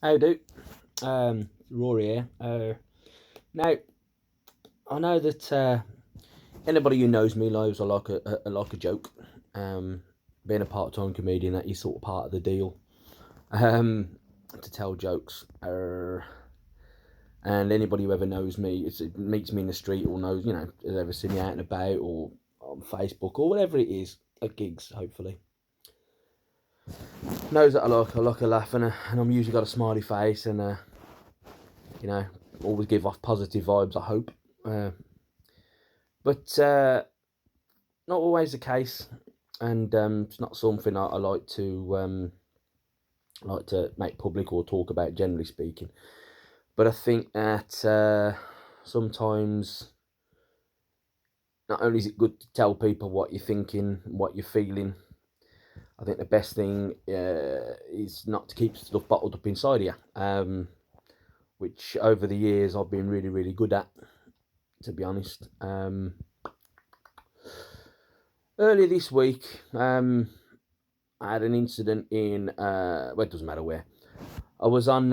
How do? Rory here. Now, I know that anybody who knows me knows I like a joke. Um, Being a part-time comedian, that is sort of part of the deal. To tell jokes. And anybody who ever knows me, meets me in the street or knows, has ever seen me out and about or on Facebook or whatever it is, at gigs, hopefully, knows that I like a laugh and I'm usually got a smiley face and you know, always give off positive vibes. I hope. Uh, but not always the case, and it's not something I like to make public or talk about. Generally speaking, but I think that sometimes not only is it good to tell people what you're thinking, what you're feeling. I think the best thing is not to keep stuff bottled up inside you, which over the years I've been really, really good at, to be honest. Earlier this week, I had an incident in well, it doesn't matter where. I was on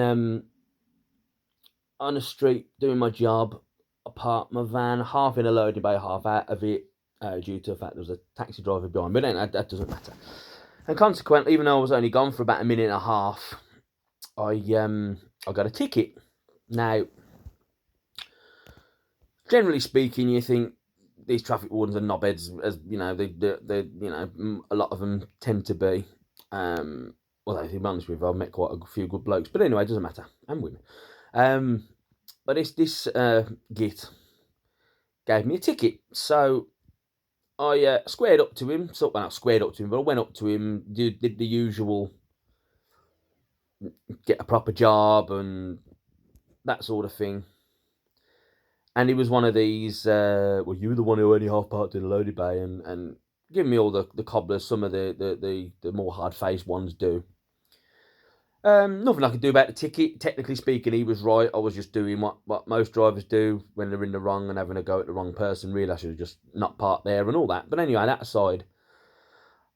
a street doing my job. I parked my van half in a loading bay, half out of it, due to the fact there was a taxi driver behind. But anyway, that doesn't matter. And consequently, even though I was only gone for about a minute and a half, I got a ticket. Now, generally speaking, you think these traffic wardens are knobheads, as you know, a lot of them tend to be. Well, to be honest with you, I've met quite a few good blokes, but anyway, it doesn't matter. And women. Um, but this git gave me a ticket, so I squared up to him. So, well, not squared up to him, but I went up to him, did the usual, get a proper job and that sort of thing. And he was one of these, well, you were the one who only half parked in the loading bay, and giving me all the cobblers, some of the more hard faced ones do. Nothing I could do about the ticket. Technically speaking, he was right. I was just doing what most drivers do when they're in the wrong and having a go at the wrong person. Really, I should have just not parked there and all that. But anyway, that aside,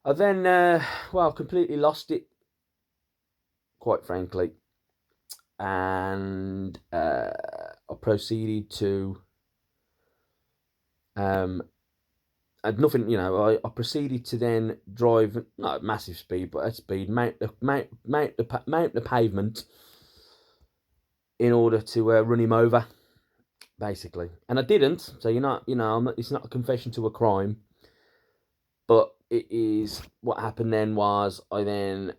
I then, completely lost it, quite frankly. And I proceeded to, um, had nothing, I proceeded to then drive, not at massive speed, but at speed, mount the pavement in order to run him over, basically. And I didn't. So you're not, it's not a confession to a crime, but it is what happened then was I then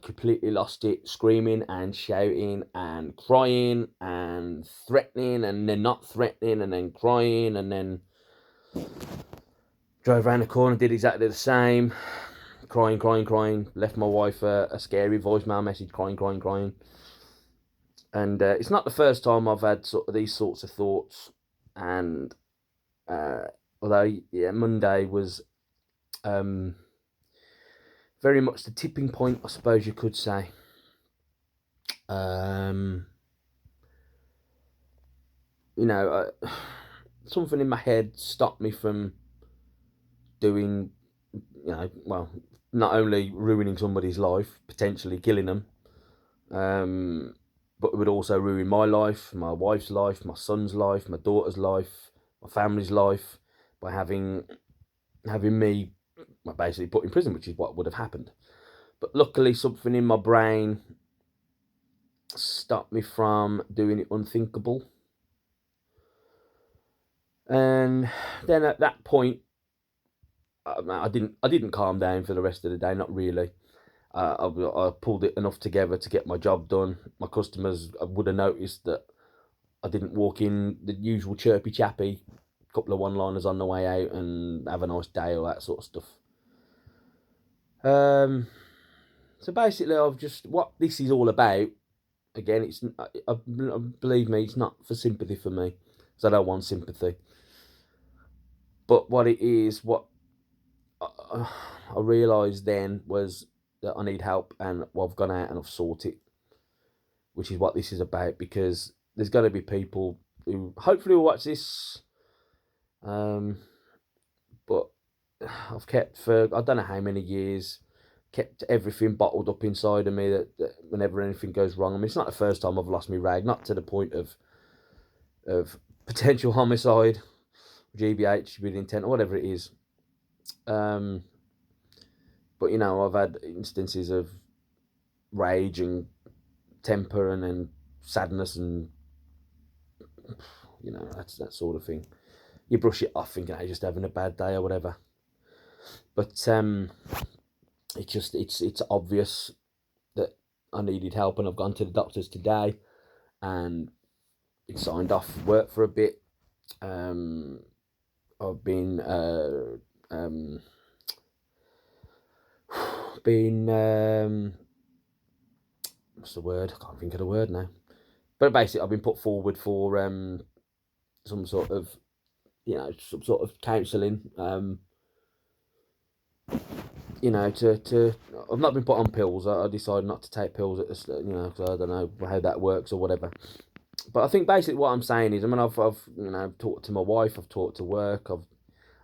completely lost it, screaming and shouting and crying and threatening and then not threatening and then crying and then drove around the corner, did exactly the same, crying, crying, crying. Left my wife a scary voicemail message, crying, crying, crying. And it's not the first time I've had sort of these sorts of thoughts. And although, yeah, Monday was very much the tipping point, I suppose you could say. Um, Something in my head stopped me from doing, not only ruining somebody's life, potentially killing them, but it would also ruin my life, my wife's life, my son's life, my daughter's life, my family's life, by having me basically put in prison, which is what would have happened. But luckily, something in my brain stopped me from doing it unthinkable. And then at that point, I didn't calm down for the rest of the day. Not really. I pulled it enough together to get my job done. My customers would have noticed that I didn't walk in the usual chirpy chappy, couple of one-liners on the way out, and have a nice day, all that sort of stuff. So basically, I've just what this is all about. Again, believe me, it's not for sympathy for me, because I don't want sympathy. But what it is, what I realised then was that I need help, and I've gone out and I've sought it, which is what this is about. Because there's going to be people who hopefully will watch this, but I've kept for I don't know how many years kept everything bottled up inside of me that whenever anything goes wrong. I mean, it's not the first time I've lost my rag, not to the point of potential homicide, GBH with intent, or whatever it is. But you know, I've had instances of rage and temper, and then sadness, and you know, that's that sort of thing. You brush it off, thinking you're just having a bad day or whatever. But it's obvious that I needed help, and I've gone to the doctors today, and it signed off work for a bit. I've been what's the word? I can't think of the word now. But basically, I've been put forward for some sort of, you know, some sort of counselling. You know, to I've not been put on pills. I decided not to take pills at this, you know, because I don't know how that works or whatever. But I think basically what I'm saying is, I mean, I've you know, talked to my wife, I've talked to work,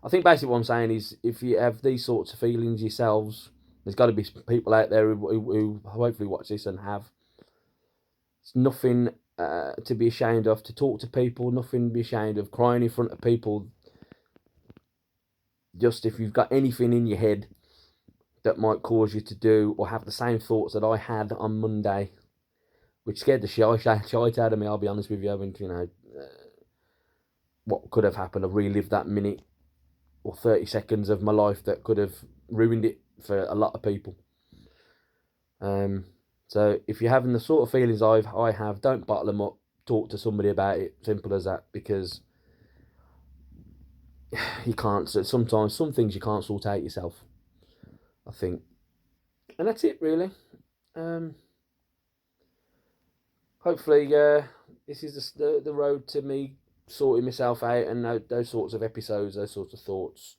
I think basically what I'm saying is, if you have these sorts of feelings yourselves, there's got to be people out there who hopefully watch this and have. It's nothing to be ashamed of, to talk to people, nothing to be ashamed of, crying in front of people. Just if you've got anything in your head that might cause you to do or have the same thoughts that I had on Monday, which scared the shite out of me, I'll be honest with you. I mean, you know, what could have happened? I've relived that minute or 30 seconds of my life that could have ruined it for a lot of people. So if you're having the sort of feelings I have, don't bottle them up. Talk to somebody about it. Simple as that. Because you can't. Sometimes some things you can't sort out yourself, I think. And that's it, really. Hopefully, this is the road to me sorting myself out, and those sorts of episodes, those sorts of thoughts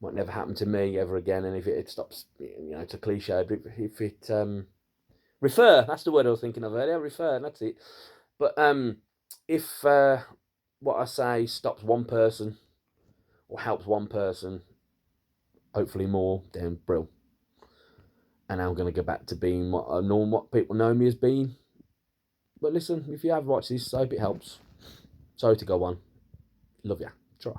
might never happen to me ever again. And if it stops, you know, it's a cliche, but if it refer, that's the word I was thinking of earlier, refer, that's it. But if what I say stops one person or helps one person, hopefully more, then brill. And I'm going to go back to being what people know me as being. But listen, if you have watched this, I hope it helps. Sorry to go on. Love ya. Try.